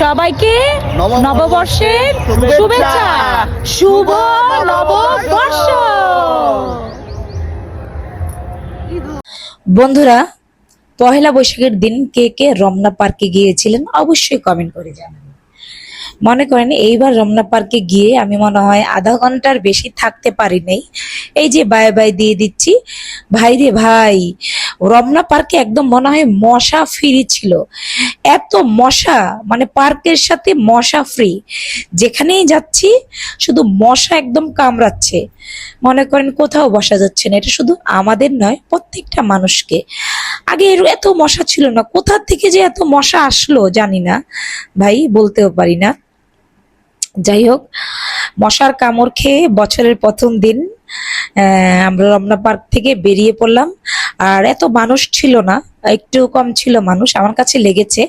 সবাইকে নববর্ষের শুভেচ্ছা। শুভ নববর্ষ। বন্ধুরা, পহেলা বৈশাখের দিন কে কে রমনা পার্কে গিয়েছিলেন অবশ্যই কমেন্ট করে জানাবেন। মনে করেন এইবার রমনা পার্কে গিয়ে আমি মনে হয় আধা ঘন্টার বেশি থাকতে পারি নাই। এই যে বাই বাই দিয়ে দিচ্ছি, ভাই রে ভাই, রমনা পার্কে একদম মনে হয় মশা ফ্রি ছিল। এত মশা, মানে পার্কের সাথে মশা ফ্রি, যেখানেই যাচ্ছি শুধু মশা একদম কামড়াচ্ছে। মনে করেন কোথাও বসা যাচ্ছে না। এটা শুধু আমাদের নয়, প্রত্যেকটা মানুষকে। আগে এত মশা ছিল না, কোথা থেকে যে এত মশা আসলো জানি না ভাই, বলতেও পারি না। যাই হোক, মশার কামড় খেয়ে বছরের প্রথম দিন আমরা রমনা পার্ক থেকে বেরিয়ে পড়লাম। আর এত মানুষ ছিল না, একটু কম ছিল মানুষ আমার কাছে লেগেছে।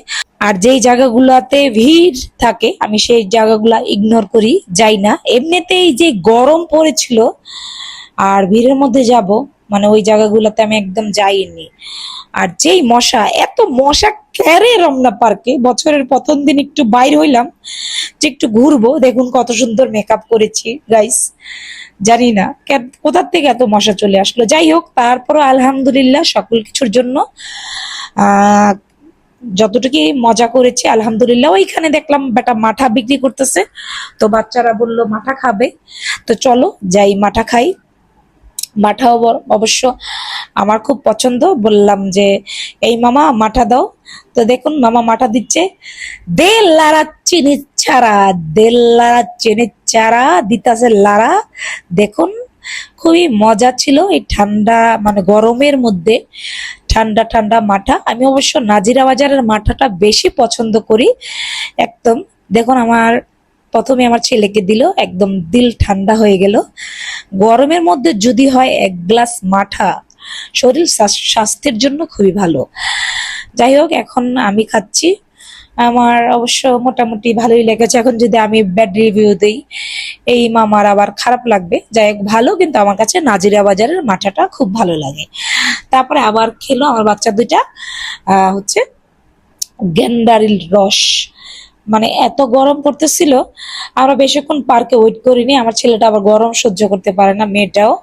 আর যেই জায়গাগুলোতে ভিড় থাকে আমি সেই জায়গাগুলা ইগনোর করি, যাই না। এমনিতেই যে গরম পড়েছিল আর ভিড়ের মধ্যে যাব, মানে ওই জায়গাগুলোতে আমি একদম যাইনি। আর যেই মশা, এত মশা ক্যারে রমনা পার্কে। বছরের প্রথম দিন একটু বাইর হইলাম যে একটু ঘুরবো, দেখুন কত সুন্দর মেকআপ করেছি গাইস। জানি না কোথা থেকে এত মশা চলে আসলো। যাই হোক, তারপরও আলহামদুলিল্লাহ সকল কিছুর জন্য যতটুকু মজা করেছি আলহামদুলিল্লাহ। ওইখানে দেখলাম বেটা মাঠা বিক্রি করতেছে, তো বাচ্চারা বললো মাঠা খাবে, তো চলো যাই মাঠা খাই। মাঠা অবশ্য আমার খুব পছন্দ। বললাম যে এই মামা মাঠা দাও, তো দেখুন মামা মাঠা দিচ্ছে। দেড় লাড়া চিনির চারা, দেড় লাড়া চিনির চারা দিতাছে লাড়া। দেখুন খুবই মজা ছিল এই ঠান্ডা, মানে গরমের মধ্যে ঠান্ডা ঠান্ডা মাঠা। আমি অবশ্য নাজিরা বাজারের মাঠাটা বেশি পছন্দ করি একদম। দেখুন আমার প্রথমে আমার ছেলেকে দিল, একদম দিল ঠান্ডা হয়ে গেল। গরমের মধ্যে যদি হয় এক গ্লাস মাঠা, শরীর স্বাস্থ্যের জন্য খুবই ভালো। যাই হোক, এখন আমি খাচ্ছি, আমার অবশ্য মোটামুটি ভালোই লেগেছে। এখন যদি আমি ব্যাড রিভিউ দিই এই মামার আবার খারাপ লাগবে। যাই হোক, ভালো, কিন্তু আমার কাছে নাজিরা বাজারের মাঠাটা খুব ভালো লাগে। তারপরে আবার খেলো আমার বাচ্চা দুইটা হচ্ছে গেন্দারিল রস। মানে এত গরম পড়তেছিল, আমরা বেশিক্ষণ পার্কে ওয়েট করিনি। আমার ছেলেটা আবার গরম সহ্য করতে পারে না, মেয়েটাও।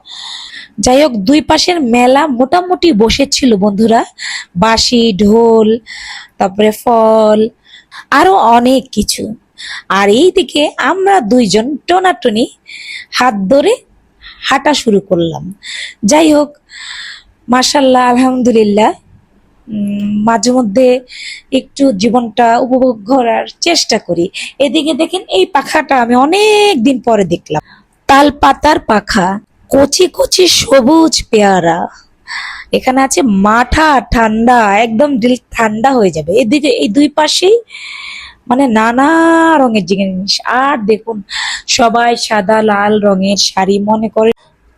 যাই হোক, দুই পাশের মেলা মোটামুটি বসেছিল বন্ধুরা, বাঁশি ঢোল, তারপরে ফল, আরো অনেক কিছু। আর এইদিকে আমরা দুইজন টোনাটনি হাত ধরে হাঁটা শুরু করলাম। যাই হোক, মাশাল্লাহ আলহামদুলিল্লাহ, মাঝে মধ্যে একটু জীবনটা উপভোগ করার চেষ্টা করি। এদিকে দেখেন এই পাখাটা আমি অনেক দিন পরে দেখলাম, তাল পাতার পাখা, কচি কচি সবুজ পেয়ারা। এখানে আছে মাঠা, ঠান্ডা, একদম দিল ঠান্ডা হয়ে যাবে। এদিকে এই দুই পাশেই মানে নানা রঙের জিনিস। আর দেখুন সবাই সাদা লাল রঙের শাড়ি, মনে করে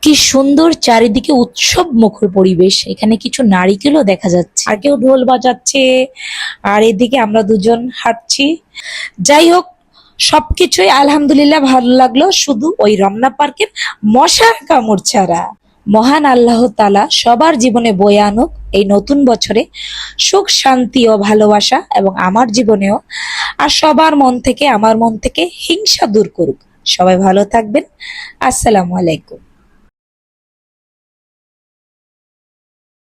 কি সুন্দর চারিদিকে উৎসব মুখর পরিবেশ। এখানে কিছু নারিকেলও দেখা যাচ্ছে, আর কেউ ঢোল বাজাচ্ছে, আর এদিকে আমরা দুজন হাঁটছি। যাই হোক, সবকিছুই আলহামদুলিল্লাহ ভালো লাগলো, শুধু ওই রমনা পার্কের মশার কামড় ছাড়া। মহান আল্লাহ তাআলা সবার জীবনে বয়ে আনুক এই নতুন বছরে সুখ, শান্তি ও ভালোবাসা, এবং আমার জীবনেও। আর সবার মন থেকে, আমার মন থেকে হিংসা দূর করুক। সবাই ভালো থাকবেন। আসসালামু আলাইকুম।